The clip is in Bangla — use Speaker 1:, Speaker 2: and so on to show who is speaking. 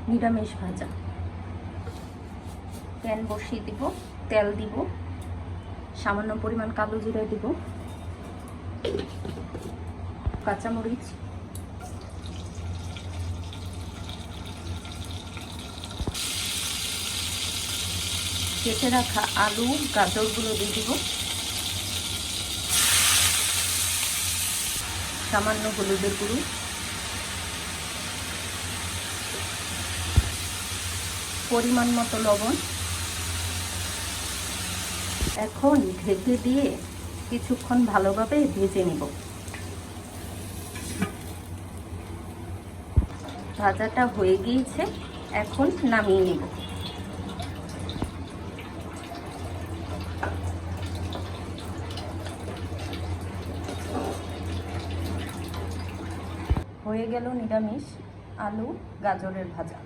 Speaker 1: নিরামিষ ভাজা। প্যান বসিয়ে দিব, তেল দিব, সামান্য পরিমাণ কালো জিরা দিব, কাঁচামরিচ, কেটে রাখা আলু গাজরগুলো দিয়ে দিব, সামান্য হলুদের গুঁড়ো, পরিমাণ মতো লবণ। এখন ঢেকে দিয়ে কিছুক্ষণ ভালোভাবে ভেজে নেব। ভাজাটা হয়ে গিয়েছে, এখন নামিয়ে নেব। হয়ে গেল নিরামিষ আলু গাজরের ভাজা।